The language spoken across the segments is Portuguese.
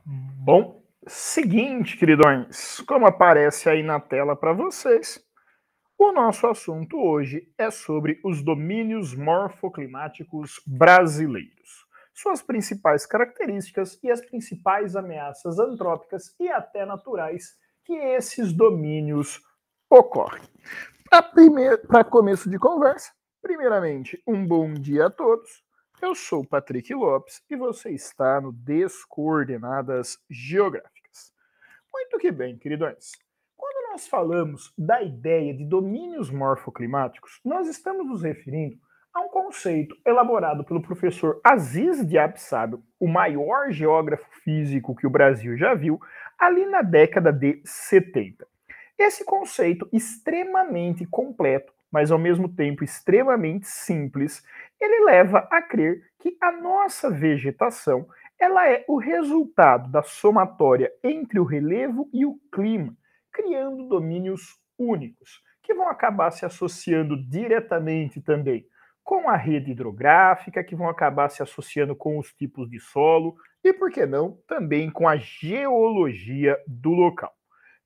Bom, seguinte, queridões, como aparece aí na tela para vocês, o nosso assunto hoje é sobre os domínios morfoclimáticos brasileiros, suas principais características e as principais ameaças antrópicas e até naturais que esses domínios ocorrem. Para começo de conversa, primeiramente, um bom dia a todos. Eu sou Patrick Lopes e você está no Descoordenadas Geográficas. Muito que bem, queridões. Quando nós falamos da ideia de domínios morfoclimáticos, nós estamos nos referindo a um conceito elaborado pelo professor Aziz Diab Sabe, o maior geógrafo físico que o Brasil já viu, ali na década de 70. Esse conceito extremamente completo, mas ao mesmo tempo extremamente simples, ele leva a crer que a nossa vegetação ela é o resultado da somatória entre o relevo e o clima, criando domínios únicos, que vão acabar se associando diretamente também com a rede hidrográfica, que vão acabar se associando com os tipos de solo e, por que não, também com a geologia do local.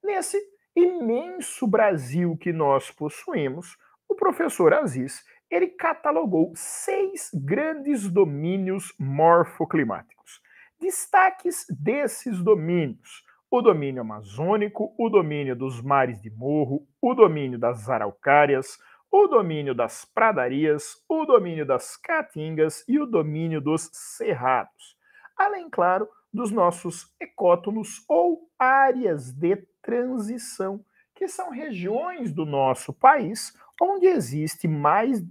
Nesse imenso Brasil que nós possuímos, o professor Aziz ele catalogou 6 grandes domínios morfoclimáticos. Destaques desses domínios: o domínio amazônico, o domínio dos mares de morro, o domínio das araucárias, o domínio das pradarias, o domínio das caatingas e o domínio dos cerrados. Além, claro, dos nossos ecótonos ou áreas de transição, que são regiões do nosso país onde existe mais,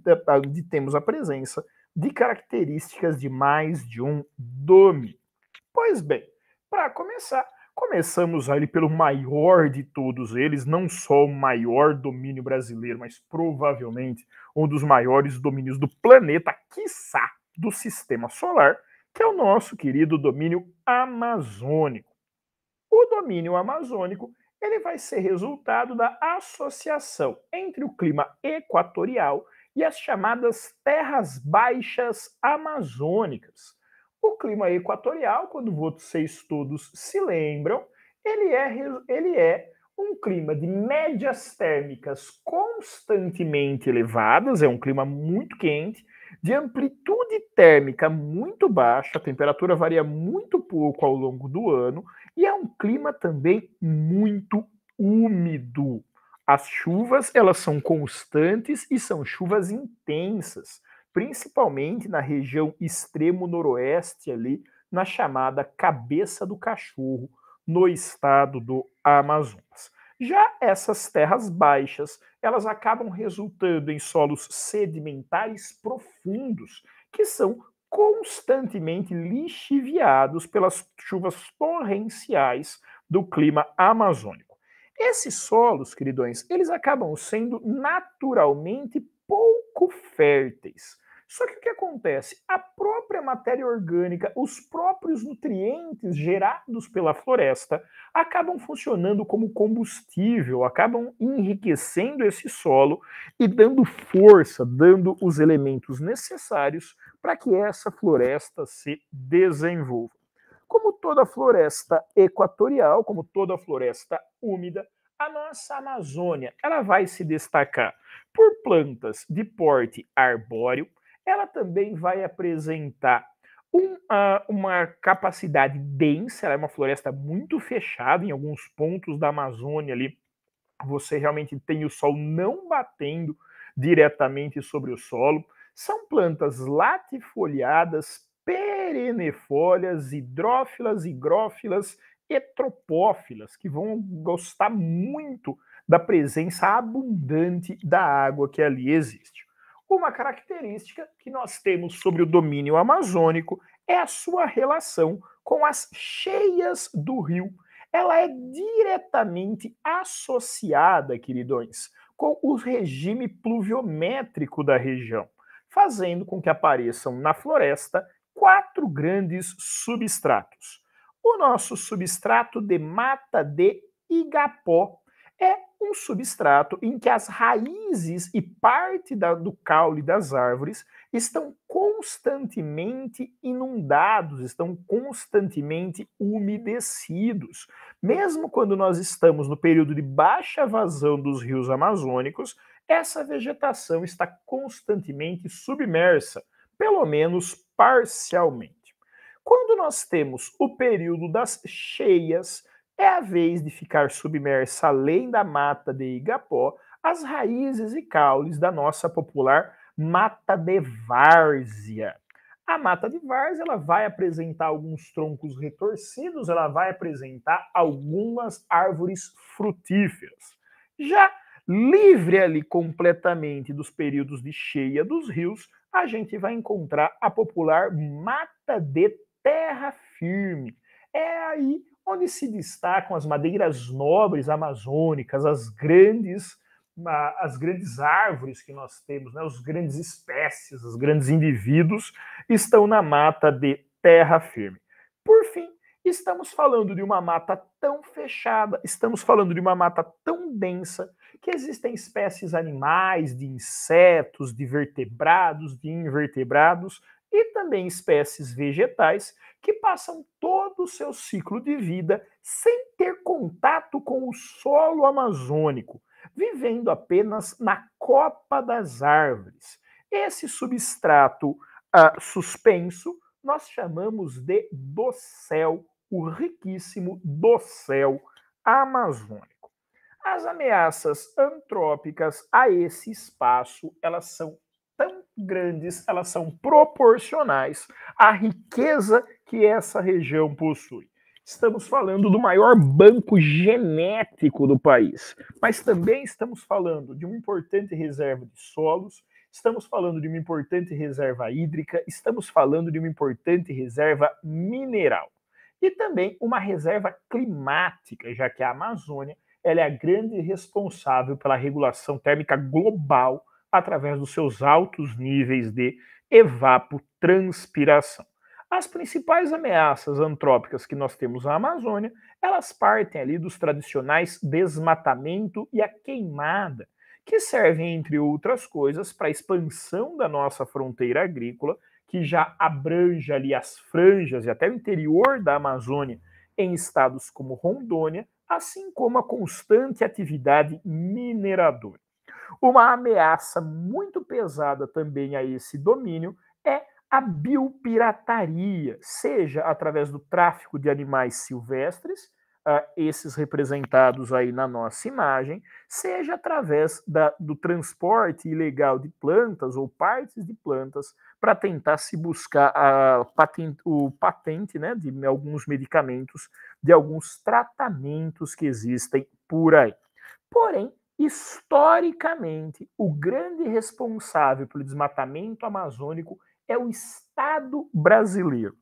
onde temos a presença de características de mais de um domínio. Pois bem, para começar, começamos ali pelo maior de todos eles, não só o maior domínio brasileiro, mas provavelmente um dos maiores domínios do planeta, quiçá do sistema solar, que é o nosso querido domínio amazônico. O domínio amazônico ele vai ser resultado da associação entre o clima equatorial e as chamadas terras baixas amazônicas. O clima equatorial, quando vocês todos se lembram, ele é um clima de médias térmicas constantemente elevadas, é um clima muito quente, de amplitude térmica muito baixa, a temperatura varia muito pouco ao longo do ano, e é um clima também muito úmido. As chuvas, elas são constantes e são chuvas intensas, principalmente na região extremo noroeste ali, na chamada Cabeça do Cachorro, no estado do Amazonas. Já essas terras baixas, elas acabam resultando em solos sedimentares profundos, que são constantemente lixiviados pelas chuvas torrenciais do clima amazônico. Esses solos, queridões, eles acabam sendo naturalmente pouco férteis. Só que o que acontece? A própria matéria orgânica, os próprios nutrientes gerados pela floresta, acabam funcionando como combustível, acabam enriquecendo esse solo e dando força, dando os elementos necessários para que essa floresta se desenvolva. Como toda floresta equatorial, como toda floresta úmida, a nossa Amazônia ela vai se destacar por plantas de porte arbóreo, ela também vai apresentar uma capacidade densa, ela é uma floresta muito fechada, em alguns pontos da Amazônia ali, você realmente tem o sol não batendo diretamente sobre o solo. São plantas latifoliadas, perennifólias, hidrófilas, higrófilas e tropófilas, que vão gostar muito da presença abundante da água que ali existe. Uma característica que nós temos sobre o domínio amazônico é a sua relação com as cheias do rio. Ela é diretamente associada, queridões, com o regime pluviométrico da região, fazendo com que apareçam na floresta 4 grandes substratos. O nosso substrato de mata de Igapó É um substrato em que as raízes e parte do caule das árvores estão constantemente inundados, estão constantemente umedecidos. Mesmo quando nós estamos no período de baixa vazão dos rios amazônicos, essa vegetação está constantemente submersa, pelo menos parcialmente. Quando nós temos o período das cheias, é a vez de ficar submersa além da mata de Igapó, as raízes e caules da nossa popular mata de várzea. A mata de várzea ela vai apresentar alguns troncos retorcidos, ela vai apresentar algumas árvores frutíferas. Já livre ali completamente dos períodos de cheia dos rios, a gente vai encontrar a popular mata de terra firme. É aí onde se destacam as madeiras nobres amazônicas, as grandes árvores que nós temos, né, os grandes espécies, os grandes indivíduos, estão na mata de terra firme. Por fim, estamos falando de uma mata tão fechada, estamos falando de uma mata tão densa, que existem espécies animais, de insetos, de vertebrados, de invertebrados, e também espécies vegetais que passam todo o seu ciclo de vida sem ter contato com o solo amazônico, vivendo apenas na copa das árvores. Esse substrato suspenso nós chamamos de dossel, o riquíssimo dossel amazônico. As ameaças antrópicas a esse espaço, elas são tão grandes, elas são proporcionais à riqueza que essa região possui. Estamos falando do maior banco genético do país, mas também estamos falando de uma importante reserva de solos, estamos falando de uma importante reserva hídrica, estamos falando de uma importante reserva mineral e também uma reserva climática, já que a Amazônia ela é a grande responsável pela regulação térmica global através dos seus altos níveis de evapotranspiração. As principais ameaças antrópicas que nós temos na Amazônia, elas partem ali dos tradicionais desmatamento e a queimada, que servem, entre outras coisas, para a expansão da nossa fronteira agrícola, que já abrange ali as franjas e até o interior da Amazônia em estados como Rondônia, assim como a constante atividade mineradora. Uma ameaça muito pesada também a esse domínio é a biopirataria, seja através do tráfico de animais silvestres, esses representados aí na nossa imagem, seja através do transporte ilegal de plantas ou partes de plantas para tentar se buscar o patente, né, de alguns medicamentos, de alguns tratamentos que existem por aí. Porém, historicamente, o grande responsável pelo desmatamento amazônico é o Estado brasileiro,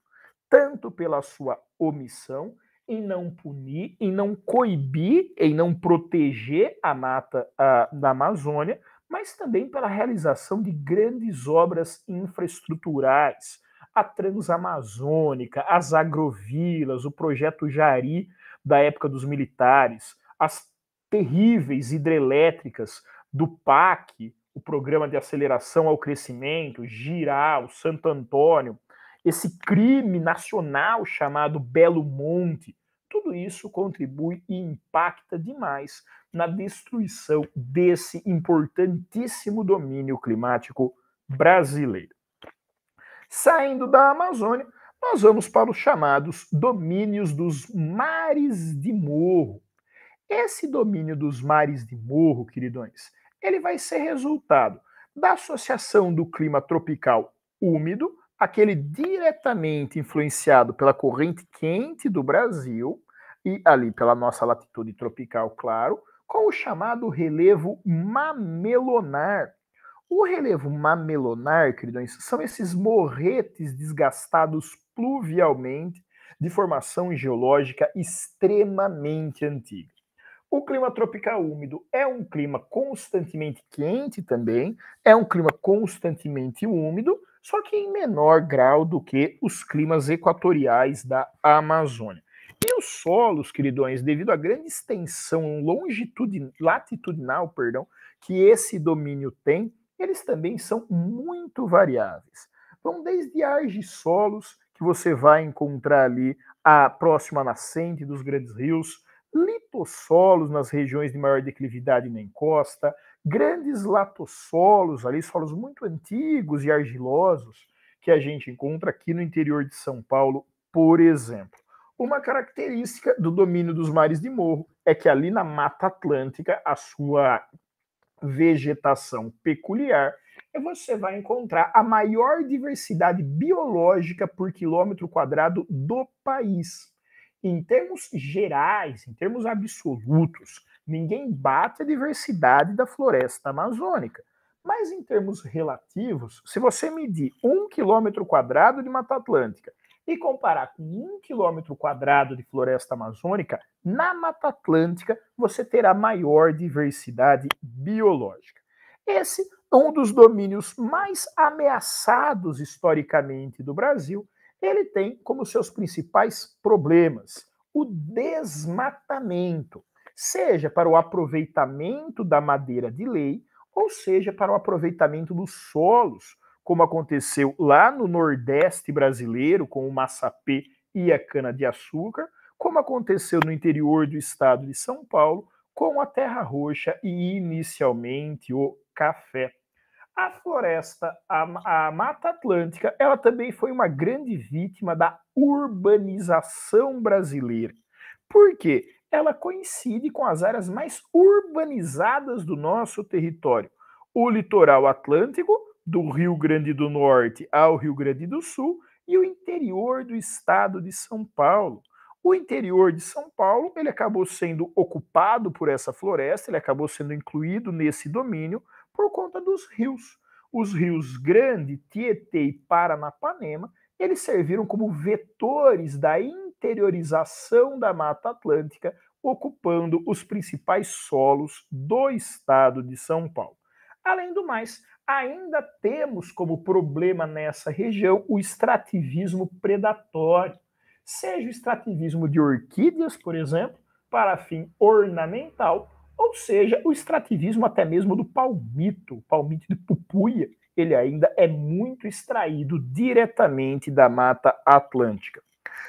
tanto pela sua omissão em não punir, em não coibir, em não proteger a mata da Amazônia, mas também pela realização de grandes obras infraestruturais, a Transamazônica, as agrovilas, o projeto Jari da época dos militares, as terríveis hidrelétricas do PAC, o Programa de Aceleração ao Crescimento, Giral, Santo Antônio, esse crime nacional chamado Belo Monte, tudo isso contribui e impacta demais na destruição desse importantíssimo domínio climático brasileiro. Saindo da Amazônia, nós vamos para os chamados domínios dos mares de morro. Esse domínio dos mares de morro, queridões, ele vai ser resultado da associação do clima tropical úmido, aquele diretamente influenciado pela corrente quente do Brasil, e ali pela nossa latitude tropical, claro, com o chamado relevo mamelonar. O relevo mamelonar, queridões, são esses morretes desgastados pluvialmente de formação geológica extremamente antiga. O clima tropical úmido é um clima constantemente quente também, é um clima constantemente úmido, só que em menor grau do que os climas equatoriais da Amazônia. E os solos, queridões, devido à grande extensão latitudinal, que esse domínio tem, eles também são muito variáveis. Vão desde argissolos, que você vai encontrar ali a próxima nascente dos grandes rios, litossolos nas regiões de maior declividade na encosta, grandes latossolos, ali solos muito antigos e argilosos, que a gente encontra aqui no interior de São Paulo, por exemplo. Uma característica do domínio dos mares de morro é que ali na Mata Atlântica, a sua vegetação peculiar, você vai encontrar a maior diversidade biológica por quilômetro quadrado do país. Em termos gerais, em termos absolutos, ninguém bate a diversidade da floresta amazônica. Mas em termos relativos, se você medir 1 quilômetro quadrado de Mata Atlântica e comparar com 1 quilômetro quadrado de floresta amazônica, na Mata Atlântica você terá maior diversidade biológica. Esse é um dos domínios mais ameaçados historicamente do Brasil. Ele tem como seus principais problemas o desmatamento, seja para o aproveitamento da madeira de lei, ou seja para o aproveitamento dos solos, como aconteceu lá no Nordeste brasileiro com o massapê e a cana-de-açúcar, como aconteceu no interior do estado de São Paulo com a terra roxa e inicialmente o café. A floresta, a Mata Atlântica, ela também foi uma grande vítima da urbanização brasileira. Por quê? Ela coincide com as áreas mais urbanizadas do nosso território. O litoral atlântico, do Rio Grande do Norte ao Rio Grande do Sul, e o interior do estado de São Paulo. O interior de São Paulo, ele acabou sendo ocupado por essa floresta, ele acabou sendo incluído nesse domínio por conta dos rios. Os rios Grande, Tietê e Paranapanema, eles serviram como vetores da interiorização da Mata Atlântica, ocupando os principais solos do estado de São Paulo. Além do mais, ainda temos como problema nessa região o extrativismo predatório, seja o extrativismo de orquídeas, por exemplo, para fim ornamental, ou seja, o extrativismo até mesmo do palmito, o palmito de pupuia, ele ainda é muito extraído diretamente da Mata Atlântica.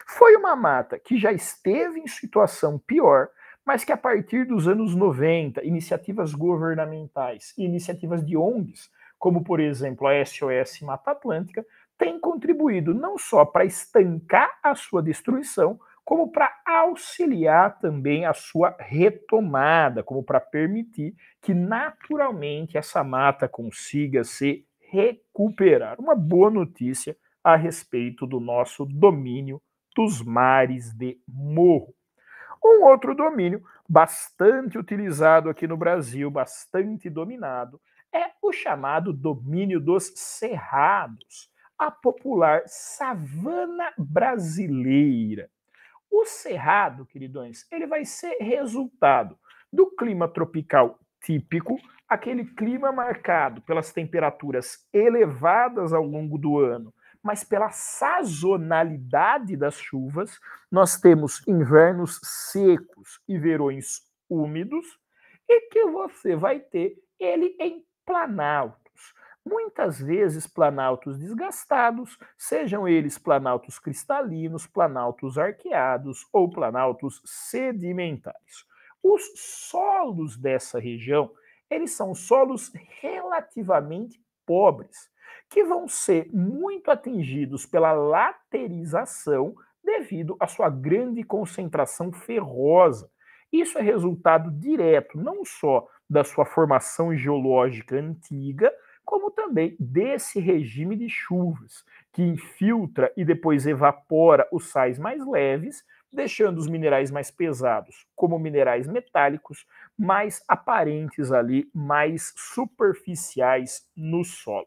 Foi uma mata que já esteve em situação pior, mas que a partir dos anos 90, iniciativas governamentais e iniciativas de ONGs, como por exemplo a SOS Mata Atlântica, têm contribuído não só para estancar a sua destruição, como para auxiliar também a sua retomada, como para permitir que naturalmente essa mata consiga se recuperar. Uma boa notícia a respeito do nosso domínio dos mares de morro. Um outro domínio bastante utilizado aqui no Brasil, bastante dominado, é o chamado domínio dos cerrados, a popular savana brasileira. O cerrado, queridões, ele vai ser resultado do clima tropical típico, aquele clima marcado pelas temperaturas elevadas ao longo do ano, mas pela sazonalidade das chuvas. Nós temos invernos secos e verões úmidos, e que você vai ter ele em planaltos. Muitas vezes planaltos desgastados, sejam eles planaltos cristalinos, planaltos arqueados ou planaltos sedimentares. Os solos dessa região, eles são solos relativamente pobres, que vão ser muito atingidos pela laterização devido à sua grande concentração ferrosa. Isso é resultado direto não só da sua formação geológica antiga, como também desse regime de chuvas, que infiltra e depois evapora os sais mais leves, deixando os minerais mais pesados, como minerais metálicos, mais aparentes ali, mais superficiais no solo.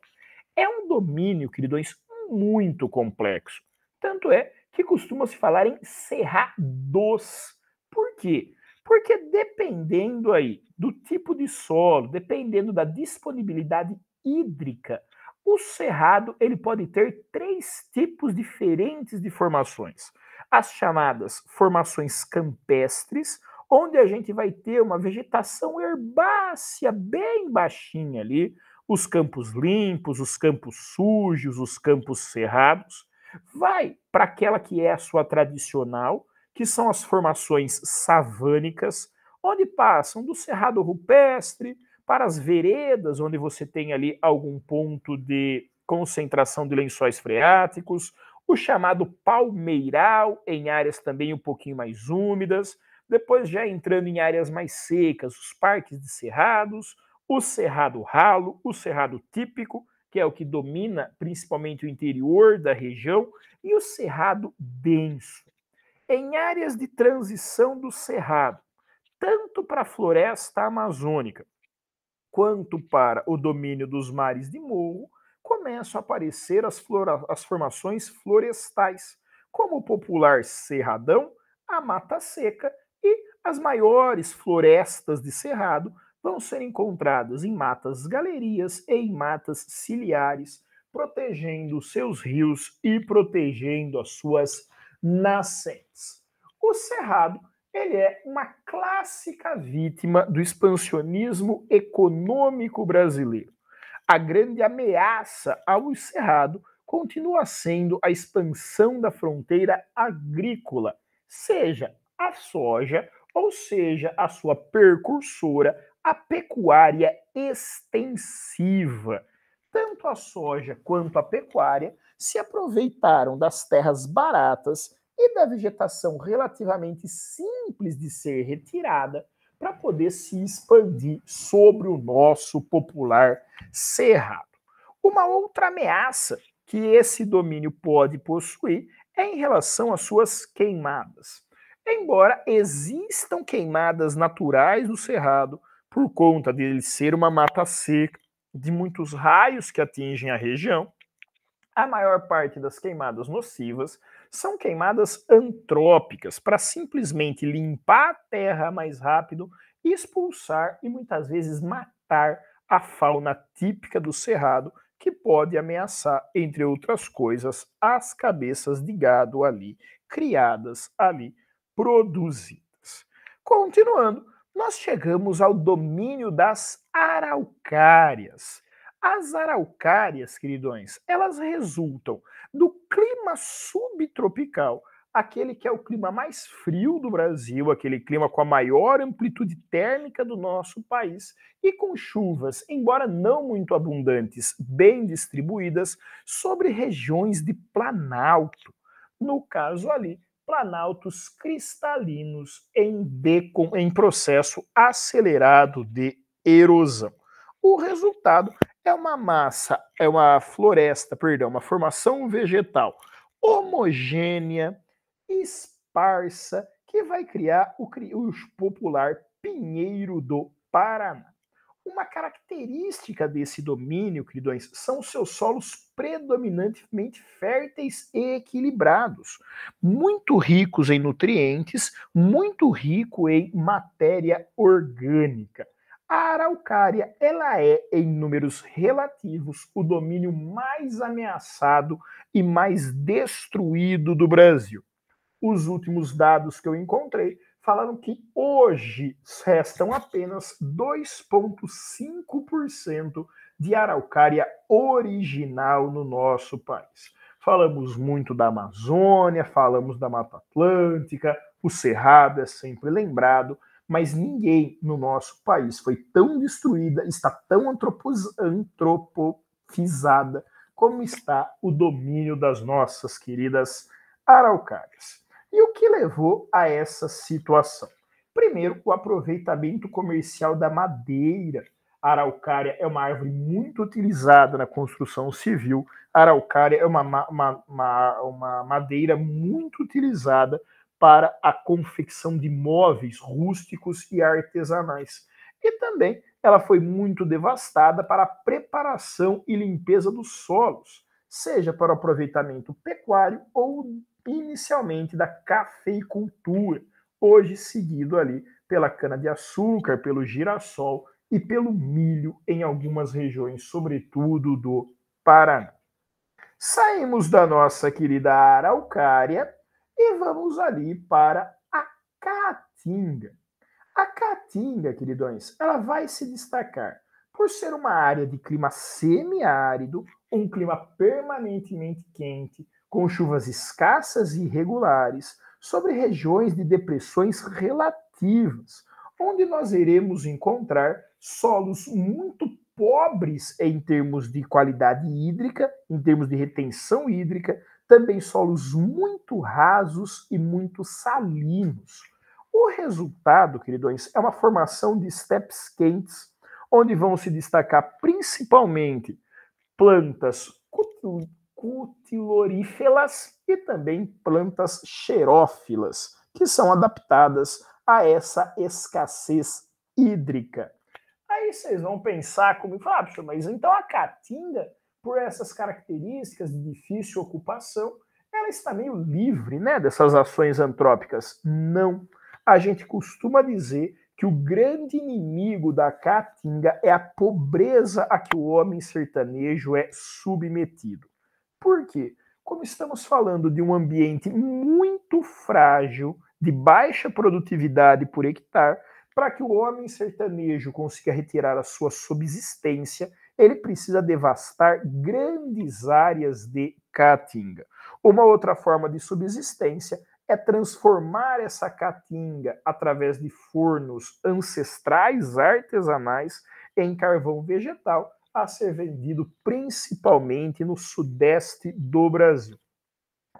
É um domínio, queridões, muito complexo. Tanto é que costuma-se falar em cerrados. Por quê? Porque dependendo aí do tipo de solo, dependendo da disponibilidade hídrica, o cerrado ele pode ter 3 tipos diferentes de formações. as chamadas formações campestres, onde a gente vai ter uma vegetação herbácea bem baixinha ali, os campos limpos, os campos sujos, os campos cerrados. Vai para aquela que é a sua tradicional, que são as formações savânicas, onde passam do cerrado rupestre para as veredas, onde você tem ali algum ponto de concentração de lençóis freáticos, o chamado palmeiral, em áreas também um pouquinho mais úmidas, depois já entrando em áreas mais secas, os parques de cerrados, o cerrado ralo, o cerrado típico, que é o que domina principalmente o interior da região, e o cerrado denso. Em áreas de transição do cerrado, tanto para a floresta amazônica quanto para o domínio dos mares de morro, começam a aparecer as formações florestais, como o popular cerradão, a mata seca e as maiores florestas de cerrado vão ser encontradas em matas galerias e em matas ciliares, protegendo seus rios e protegendo as suas nascentes. O cerrado ele é uma clássica vítima do expansionismo econômico brasileiro. A grande ameaça ao cerrado continua sendo a expansão da fronteira agrícola, seja a soja ou seja a sua precursora, a pecuária extensiva. Tanto a soja quanto a pecuária se aproveitaram das terras baratas e da vegetação relativamente simples de ser retirada para poder se expandir sobre o nosso popular cerrado. Uma outra ameaça que esse domínio pode possuir é em relação às suas queimadas. Embora existam queimadas naturais no cerrado, por conta de ele ser uma mata seca, de muitos raios que atingem a região, a maior parte das queimadas nocivas são queimadas antrópicas, para simplesmente limpar a terra mais rápido, expulsar e muitas vezes matar a fauna típica do cerrado, que pode ameaçar, entre outras coisas, as cabeças de gado ali, criadas ali, produzidas. Continuando, nós chegamos ao domínio das araucárias. As araucárias, queridões, elas resultam do clima subtropical, aquele que é o clima mais frio do Brasil, aquele clima com a maior amplitude térmica do nosso país e com chuvas, embora não muito abundantes, bem distribuídas sobre regiões de planalto. No caso ali, planaltos cristalinos em processo acelerado de erosão. O resultado é uma massa, é uma floresta, perdão, uma formação vegetal homogênea, esparsa, que vai criar o popular pinheiro do Paraná. Uma característica desse domínio, queridões, são seus solos predominantemente férteis e equilibrados, muito ricos em nutrientes, muito rico em matéria orgânica. A araucária, ela é, em números relativos, o domínio mais ameaçado e mais destruído do Brasil. Os últimos dados que eu encontrei falaram que hoje restam apenas 2,5% de araucária original no nosso país. Falamos muito da Amazônia, falamos da Mata Atlântica, o Cerrado é sempre lembrado, mas ninguém no nosso país foi tão destruída, está tão antropofizada como está o domínio das nossas queridas araucárias. E o que levou a essa situação? Primeiro, o aproveitamento comercial da madeira. A araucária é uma árvore muito utilizada na construção civil. A araucária é uma madeira muito utilizada para a confecção de móveis rústicos e artesanais. E também ela foi muito devastada para a preparação e limpeza dos solos, seja para o aproveitamento pecuário ou inicialmente da cafeicultura, hoje seguido ali pela cana-de-açúcar, pelo girassol e pelo milho em algumas regiões, sobretudo do Paraná. Saímos da nossa querida araucária e vamos ali para a Caatinga. A Caatinga, queridões, ela vai se destacar por ser uma área de clima semiárido, um clima permanentemente quente, com chuvas escassas e irregulares, sobre regiões de depressões relativas, onde nós iremos encontrar solos muito pobres em termos de qualidade hídrica, em termos de retenção hídrica, também solos muito rasos e muito salinos. O resultado, queridões, é uma formação de steppes quentes, onde vão se destacar principalmente plantas cutiloríferas e também plantas xerófilas, que são adaptadas a essa escassez hídrica. Aí vocês vão pensar comigo, mas então a caatinga, por essas características de difícil ocupação, ela está meio livre, né, dessas ações antrópicas. Não. A gente costuma dizer que o grande inimigo da caatinga é a pobreza a que o homem sertanejo é submetido. Por quê? Como estamos falando de um ambiente muito frágil, de baixa produtividade por hectare, para que o homem sertanejo consiga retirar a sua subsistência, ele precisa devastar grandes áreas de caatinga. Uma outra forma de subsistência é transformar essa caatinga através de fornos ancestrais artesanais em carvão vegetal a ser vendido principalmente no sudeste do Brasil.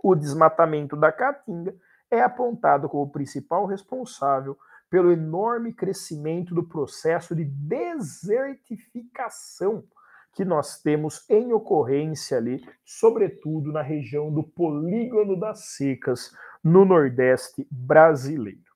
O desmatamento da caatinga é apontado como o principal responsável pelo enorme crescimento do processo de desertificação que nós temos em ocorrência ali, sobretudo na região do Polígono das Secas, no Nordeste brasileiro.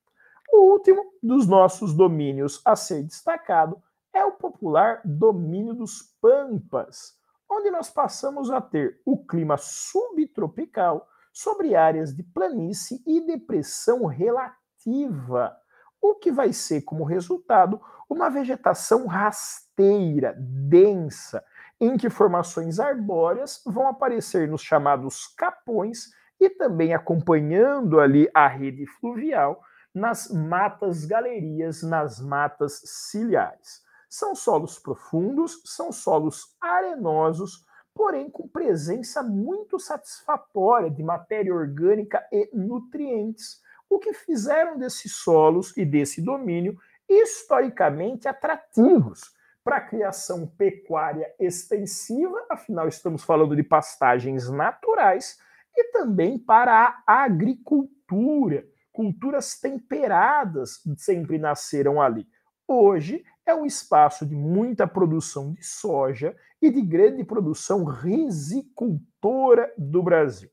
O último dos nossos domínios a ser destacado é o popular domínio dos Pampas, onde nós passamos a ter o clima subtropical sobre áreas de planície e depressão relativa, o que vai ser como resultado uma vegetação rasteira, densa, em que formações arbóreas vão aparecer nos chamados capões e também acompanhando ali a rede fluvial nas matas galerias, nas matas ciliares. São solos profundos, são solos arenosos, porém com presença muito satisfatória de matéria orgânica e nutrientes, o que fizeram desses solos e desse domínio historicamente atrativos para a criação pecuária extensiva, afinal estamos falando de pastagens naturais, e também para a agricultura. Culturas temperadas sempre nasceram ali. Hoje é um espaço de muita produção de soja e de grande produção risicultora do Brasil.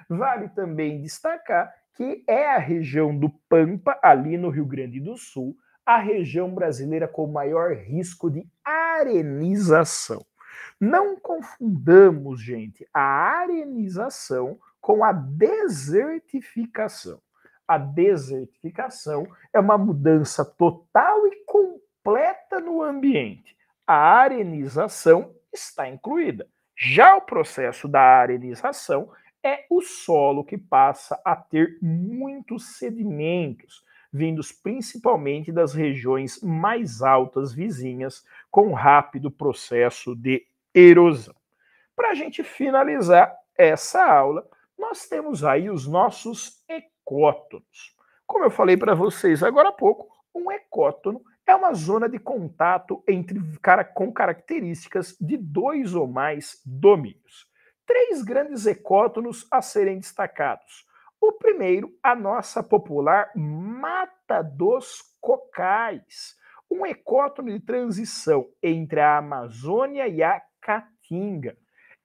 Vale também destacar que é a região do Pampa, ali no Rio Grande do Sul, a região brasileira com maior risco de arenização. Não confundamos, gente, a arenização com a desertificação. A desertificação é uma mudança total e completa no ambiente. A arenização está incluída. Já o processo da arenização é o solo que passa a ter muitos sedimentos, vindos principalmente das regiões mais altas vizinhas, com rápido processo de erosão. Para a gente finalizar essa aula, nós temos aí os nossos ecótonos. Como eu falei para vocês agora há pouco, um ecótono é uma zona de contato com características de dois ou mais domínios. Três grandes ecótonos a serem destacados. O primeiro, a nossa popular Mata dos Cocais, um ecótono de transição entre a Amazônia e a Caatinga.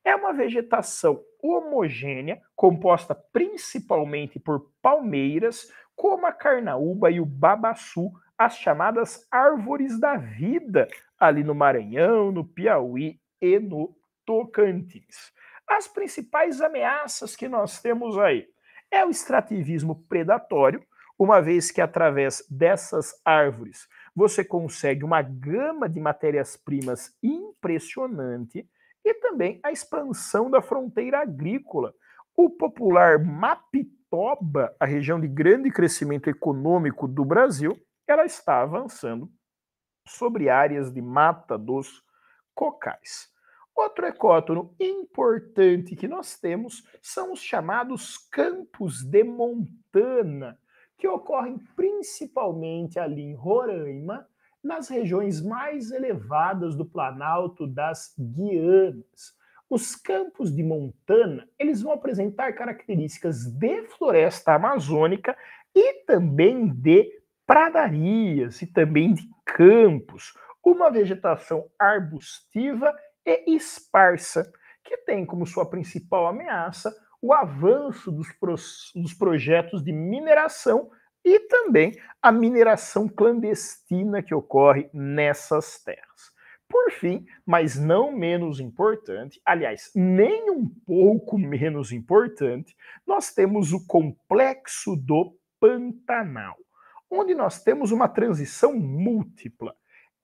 É uma vegetação homogênea, composta principalmente por palmeiras, como a carnaúba e o babaçu, as chamadas árvores da vida, ali no Maranhão, no Piauí e no Tocantins. As principais ameaças que nós temos aí é o extrativismo predatório, uma vez que através dessas árvores você consegue uma gama de matérias-primas impressionante, e também a expansão da fronteira agrícola. O popular Toba, a região de grande crescimento econômico do Brasil, ela está avançando sobre áreas de mata dos cocais. Outro ecótono importante que nós temos são os chamados campos de montana, que ocorrem principalmente ali em Roraima, nas regiões mais elevadas do Planalto das Guianas. Os campos de montana, eles vão apresentar características de floresta amazônica e também de pradarias e também de campos, uma vegetação arbustiva e esparsa, que tem como sua principal ameaça o avanço dos projetos de mineração e também a mineração clandestina que ocorre nessas terras. Por fim, mas não menos importante, aliás, nem um pouco menos importante, nós temos o complexo do Pantanal, onde nós temos uma transição múltipla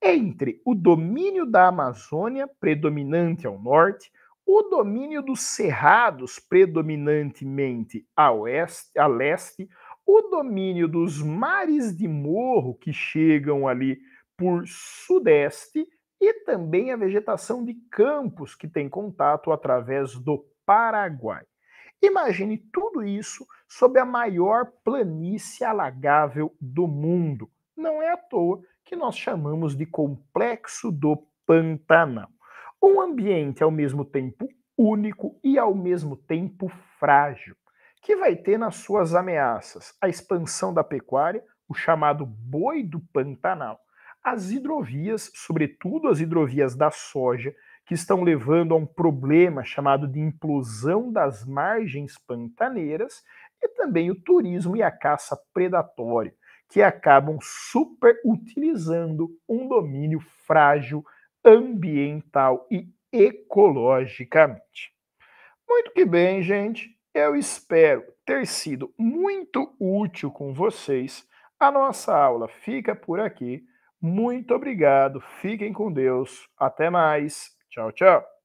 entre o domínio da Amazônia, predominante ao norte, o domínio dos cerrados, predominantemente a leste, o domínio dos mares de morro que chegam ali por sudeste e também a vegetação de campos que tem contato através do Paraguai. Imagine tudo isso sob a maior planície alagável do mundo. Não é à toa que nós chamamos de complexo do Pantanal. Um ambiente ao mesmo tempo único e ao mesmo tempo frágil, que vai ter nas suas ameaças a expansão da pecuária, o chamado boi do Pantanal, as hidrovias, sobretudo as hidrovias da soja, que estão levando a um problema chamado de implosão das margens pantaneiras, e também o turismo e a caça predatória, que acabam superutilizando um domínio frágil ambiental e ecologicamente. Muito que bem, gente. Eu espero ter sido muito útil com vocês. A nossa aula fica por aqui. Muito obrigado. Fiquem com Deus. Até mais. Tchau, tchau.